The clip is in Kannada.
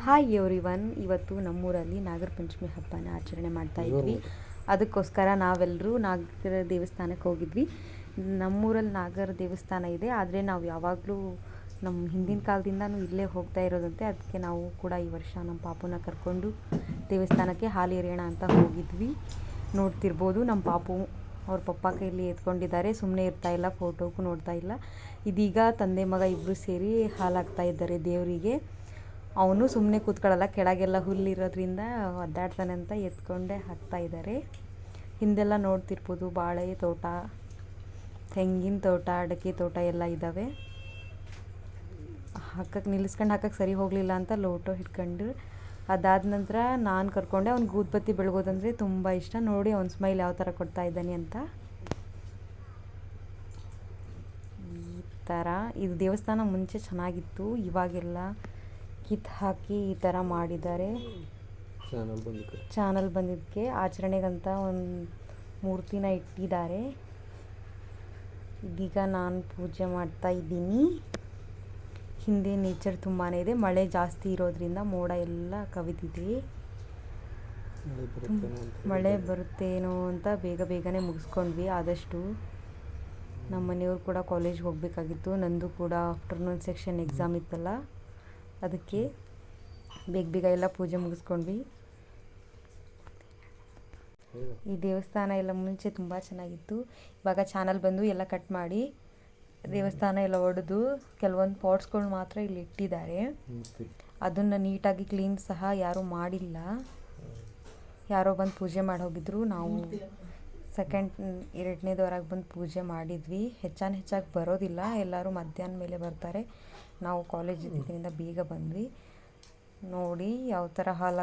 Hi everyone. ಇವತ್ತು ನಮ್ಮೂರಲ್ಲಿ ನಾಗರ ಪಂಚಮಿ ಹಬ್ಬನ ಆಚರಣೆ ಮಾಡ್ತಾ ಇದ್ವಿ. ಅದಕ್ಕೋಸ್ಕರ ನಾವೆಲ್ಲರೂ ನಾಗರ ದೇವಸ್ಥಾನಕ್ಕೆ ಹೋಗಿದ್ವಿ. ನಮ್ಮೂರಲ್ಲಿ ನಾಗರ ದೇವಸ್ಥಾನ ಇದೆ, ಆದರೆ ನಾವು ಯಾವಾಗಲೂ ನಮ್ಮ ಹಿಂದಿನ ಕಾಲದಿಂದನೂ ಇಲ್ಲೇ ಹೋಗ್ತಾ ಇರೋದಂತೆ. ಅದಕ್ಕೆ ನಾವು ಕೂಡ ಈ ವರ್ಷ ನಮ್ಮ ಪಾಪುನ ಕರ್ಕೊಂಡು ದೇವಸ್ಥಾನಕ್ಕೆ ಹಾಲು ಎರೆಯೋಣ ಅಂತ ಹೋಗಿದ್ವಿ. ನೋಡ್ತಿರ್ಬೋದು ನಮ್ಮ ಪಾಪು ಅವ್ರ ಪಪ್ಪ ಕೈಯಲ್ಲಿ ಎತ್ಕೊಂಡಿದ್ದಾರೆ, ಸುಮ್ಮನೆ ಇರ್ತಾಯಿಲ್ಲ, ಫೋಟೋಗೂ ನೋಡ್ತಾ ಇಲ್ಲ. ಇದೀಗ ತಂದೆ ಮಗ ಇಬ್ಬರು ಸೇರಿ ಹಾಲು ಹಾಕ್ತಾ ಇದ್ದಾರೆ ದೇವರಿಗೆ. ಅವನು ಸುಮ್ಮನೆ ಕೂತ್ಕೊಳ್ಳಲ್ಲ, ಕೆಳಗೆಲ್ಲ ಹುಲ್ಲಿರೋದ್ರಿಂದ ಒದ್ದಾಡ್ತಾನೆ ಅಂತ ಎತ್ಕೊಂಡೇ ಹಾಕ್ತಾ ಇದ್ದಾರೆ. ಹಿಂದೆಲ್ಲ ನೋಡ್ತಿರ್ಬೋದು ಬಾಳೆ ತೋಟ, ತೆಂಗಿನ ತೋಟ, ಅಡಿಕೆ ತೋಟ ಎಲ್ಲ ಇದ್ದಾವೆ. ಹಾಕಕ್ಕೆ ಸರಿ ಹೋಗಲಿಲ್ಲ ಅಂತ ಲೋಟೋ ಹಿಡ್ಕೊಂಡು, ಅದಾದ ನಂತರ ನಾನು ಕರ್ಕೊಂಡೆ. ಅವ್ನಿಗೆ ಊದ್ಬತ್ತಿ ಬೆಳಗೋದಂದರೆ ತುಂಬ ಇಷ್ಟ. ನೋಡಿ ಅವ್ನ ಸ್ಮೈಲ್ ಯಾವ ಥರ ಕೊಡ್ತಾ ಇದ್ದಾನೆ ಅಂತ. ಈ ಥರ ಇದು ದೇವಸ್ಥಾನ ಮುಂಚೆ ಚೆನ್ನಾಗಿತ್ತು, ಇವಾಗೆಲ್ಲ ಕಿತ್ತು ಹಾಕಿ ಈ ಥರ ಮಾಡಿದ್ದಾರೆ. ಚಾನಲ್ ಬಂದಿದ್ದಕ್ಕೆ ಆಚರಣೆಗಂತ ಒಂದು ಮೂರ್ತಿನ ಇಟ್ಟಿದ್ದಾರೆ. ಇದೀಗ ನಾನು ಪೂಜೆ ಮಾಡ್ತಾ ಇದ್ದೀನಿ. ಹಿಂದೆ ನೇಚರ್ ತುಂಬಾ ಇದೆ, ಮಳೆ ಜಾಸ್ತಿ ಇರೋದ್ರಿಂದ ಮೋಡ ಎಲ್ಲ ಕವಿದಿದೆ. ಮಳೆ ಬರುತ್ತೇನೋ ಅಂತ ಬೇಗನೆ ಮುಗಿಸ್ಕೊಂಡ್ವಿ. ಆದಷ್ಟು ನಮ್ಮ ಮನೆಯವ್ರು ಕೂಡ ಕಾಲೇಜ್ಗೆ ಹೋಗಬೇಕಾಗಿತ್ತು. ನಂದು ಕೂಡ ಆಫ್ಟರ್ನೂನ್ ಸೆಕ್ಷನ್ ಎಕ್ಸಾಮ್ ಇತ್ತಲ್ಲ, ಅದಕ್ಕೆ ಬೇಗ ಎಲ್ಲ ಪೂಜೆ ಮುಗಿಸ್ಕೊಂಡ್ವಿ. ಈ ದೇವಸ್ಥಾನ ಎಲ್ಲ ಮುಂಚೆ ತುಂಬ ಚೆನ್ನಾಗಿತ್ತು. ಇವಾಗ ಚಾನಲ್ ಬಂದು ಎಲ್ಲ ಕಟ್ ಮಾಡಿ ದೇವಸ್ಥಾನ ಎಲ್ಲ ಒಡೆದು ಕೆಲವೊಂದು ಪಾಟ್ಸ್ಗಳು ಮಾತ್ರ ಇಲ್ಲಿ ಇಟ್ಟಿದ್ದಾರೆ. ಅದನ್ನು ನೀಟಾಗಿ ಕ್ಲೀನ್ ಸಹ ಯಾರೂ ಮಾಡಿಲ್ಲ. ಯಾರೋ ಬಂದು ಪೂಜೆ ಮಾಡಿ ಹೋಗಿದ್ರು. ನಾವು ಎರಡನೇದವರಾಗಿ ಬಂದು ಪೂಜೆ ಮಾಡಿದ್ವಿ. ಹೆಚ್ಚಾಗಿ ಬರೋದಿಲ್ಲ, ಎಲ್ಲರೂ ಮಧ್ಯಾಹ್ನ ಮೇಲೆ ಬರ್ತಾರೆ. ನಾವು ಕಾಲೇಜ್ ಇದ್ದಿದ್ದರಿಂದ ಬೇಗ ಬಂದ್ವಿ. ನೋಡಿ ಯಾವ ಥರ ಹಾಲು